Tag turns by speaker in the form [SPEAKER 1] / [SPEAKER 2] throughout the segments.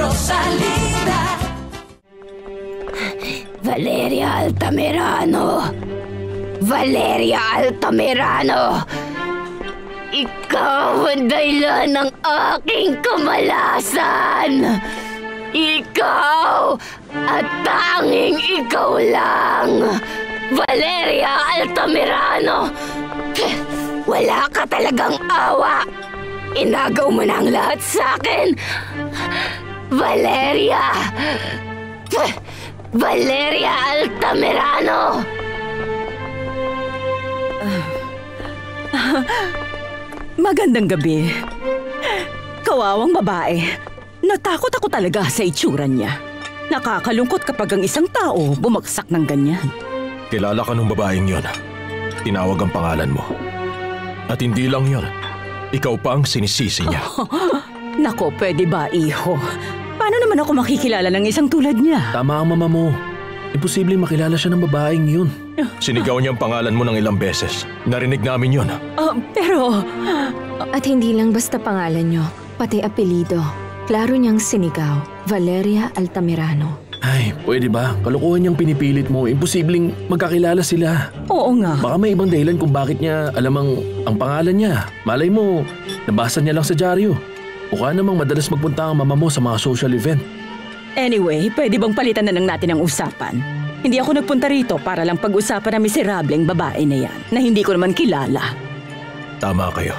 [SPEAKER 1] Rosalinda.
[SPEAKER 2] Valeria Altamirano! Valeria Altamirano! Ikaw ang dahilan ng aking kamalasan! Ikaw at tanging ikaw lang! Valeria Altamirano! Wala ka talagang awa! Inagaw mo na ang lahat sa akin! Valeria! Valeria Altamirano!
[SPEAKER 3] Magandang gabi. Kawawang babae. Natakot ako talaga sa itsura niya. Nakakalungkot kapag ang isang tao bumagsak ng ganyan.
[SPEAKER 4] Kilala ka nung babaeng yon. Tinawag ang pangalan mo. At hindi lang yon. Ikaw pa ang sinisisi niya.
[SPEAKER 3] Nako, pwede ba, iho? Paano naman ako makikilala ng isang tulad niya?
[SPEAKER 4] Tama ang mama mo. Imposible makilala siya ng babaeng yun. Sinigaw niya ang pangalan mo ng ilang beses. Narinig namin yun.
[SPEAKER 3] Pero...
[SPEAKER 5] At hindi lang basta pangalan niyo, pati apelido. Klaro niyang sinigaw, Valeria Altamirano.
[SPEAKER 4] Ay, pwede ba? Kalokohan niyang pinipilit mo. Imposibleng magkakilala sila.
[SPEAKER 3] Oo nga.
[SPEAKER 4] Baka may ibang dahilan kung bakit niya alam ang pangalan niya. Malay mo, nabasa niya lang sa dyaryo. Mukha namang madalas magpunta ang mama mo sa mga social event.
[SPEAKER 3] Anyway, pwede bang palitan na lang natin ang usapan? Hindi ako nagpunta rito para lang pag-usapan ang miserableng babae na yan, na hindi ko naman kilala.
[SPEAKER 4] Tama kayo.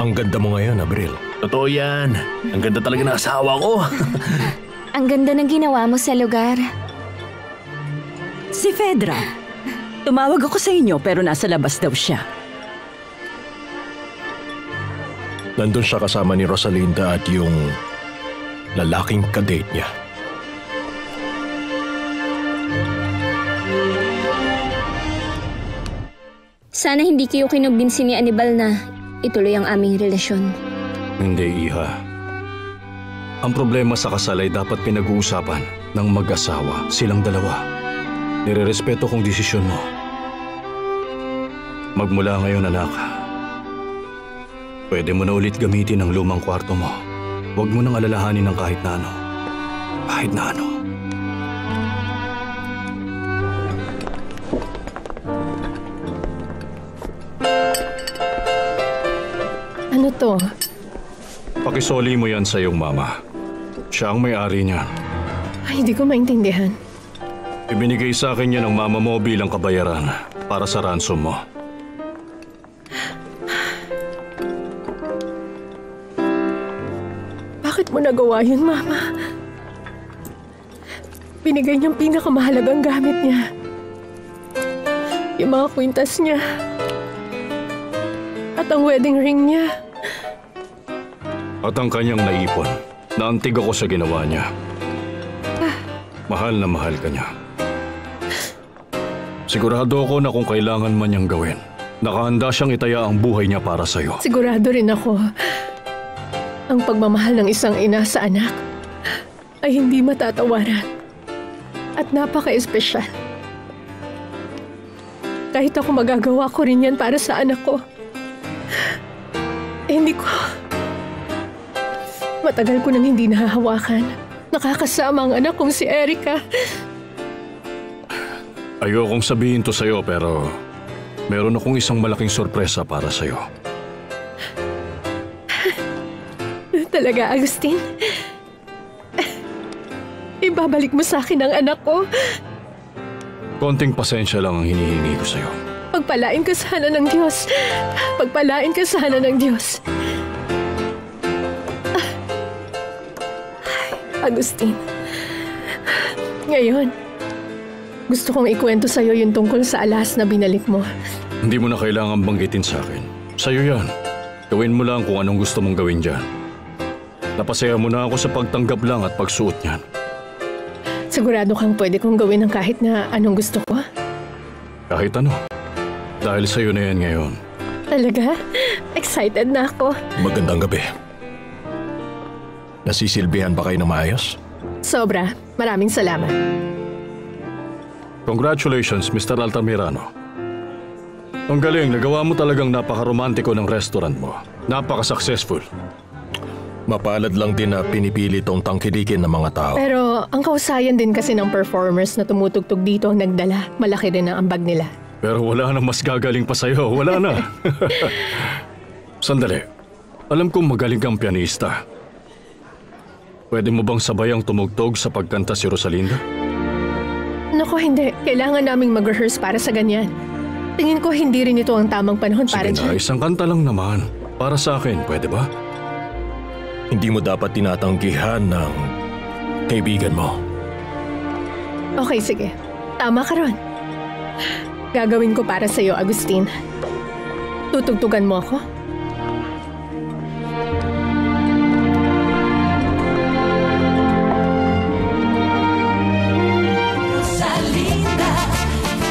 [SPEAKER 4] Ang ganda mo ngayon, Abril. Totoo yan. Ang ganda talaga ng asawa ko.
[SPEAKER 5] Ang ganda ng ginawa mo sa lugar.
[SPEAKER 3] Si Fedra. Tumawag ako sa inyo pero nasa labas daw siya.
[SPEAKER 4] Nandun siya kasama ni Rosalinda at yung lalaking kadate niya.
[SPEAKER 6] Sana hindi kayo kinumbinsi ni Anibal na ituloy ang aming relasyon.
[SPEAKER 7] Hindi, Iha. Ang problema sa kasal ay dapat pinag-uusapan ng mag-asawa, silang dalawa. Nirerespeto kong desisyon mo. Magmula ngayon, anak, pwede mo na ulit gamitin ang lumang kwarto mo. Huwag mo nang alalahanin ng kahit na ano. Kahit na ano.
[SPEAKER 8] Ano to?
[SPEAKER 7] Pakisoli mo yan sa iyong mama. Siya ang may-ari niya.
[SPEAKER 8] Ay, hindi ko maintindihan.
[SPEAKER 7] Ibinigay sa akin yan ng mama mo bilang kabayaran para sa ransom mo.
[SPEAKER 8] Bakit mo nagawa yun, Mama? Binigay niyang pinakamahalagang gamit niya. Yung mga kwintas niya. At ang wedding ring niya.
[SPEAKER 7] At ang kanyang naipon. Naantig ako sa ginawa niya. Mahal na mahal ka niya. Sigurado ako na kung kailangan man niyang gawin, nakahanda siyang itaya ang buhay niya para sa'yo.
[SPEAKER 8] Sigurado rin ako. Ang pagmamahal ng isang ina sa anak ay hindi matatawaran at napaka-espesyal. Kahit ako magagawa ko rin yan para sa anak ko. Hindi ko. Matagal ko nang hindi nahahawakan. Nakakasama ang anak kong si Erica.
[SPEAKER 7] Ayokong sabihin to sa'yo pero meron akong isang malaking sorpresa para sa'yo.
[SPEAKER 8] Talaga, Agustin? Ibabalik mo sa akin ang anak ko?
[SPEAKER 7] Konting pasensya lang ang hinihingi ko sa'yo.
[SPEAKER 8] Pagpalain ka sana ng Diyos. Pagpalain ka sana ng Diyos. Agustin, ngayon, gusto kong ikwento sa'yo yung tungkol sa alas na binalik mo.
[SPEAKER 7] Hindi mo na kailangan banggitin sa akin. Sa'yo yan. Gawin mo lang kung anong gusto mong gawin dyan. Napasaya mo na ako sa pagtanggap lang at pagsuot niyan.
[SPEAKER 8] Sigurado kang pwede kong gawin ng kahit na anong gusto ko?
[SPEAKER 7] Kahit ano. Dahil sa'yo na yan ngayon.
[SPEAKER 8] Talaga? Excited na ako.
[SPEAKER 4] Magandang gabi. Nasisilbihan ba kayo ng maayos?
[SPEAKER 8] Sobra. Maraming salamat.
[SPEAKER 7] Congratulations, Mr. Altamirano. Ang galing, nagawa mo talagang napaka-romantiko ng restaurant mo. Napaka-successful. Mapalad lang din na pinipili tong tangkilikin ng mga tao.
[SPEAKER 8] Pero ang kausayan din kasi ng performers na tumutugtog dito ang nagdala. Malaki rin ang ambag nila.
[SPEAKER 7] Pero wala na mas gagaling pa sa'yo. Wala na. Sandali. Alam kong magaling kang pianista. Pwede mo bang sabayang tumugtog sa pagkanta si Rosalinda?
[SPEAKER 8] Naku, hindi. Kailangan naming mag-rehearse para sa ganyan. Tingin ko hindi rin ito ang tamang panahon para
[SPEAKER 7] Sige na,
[SPEAKER 8] dyan.
[SPEAKER 7] isang kanta lang naman. Para sa akin, pwede ba? Hindi mo dapat tinatanggihan ng kaibigan mo.
[SPEAKER 8] Okay, sige. Tama ka ron. Gagawin ko para sa'yo, Agustin. Tutugtugan mo ako?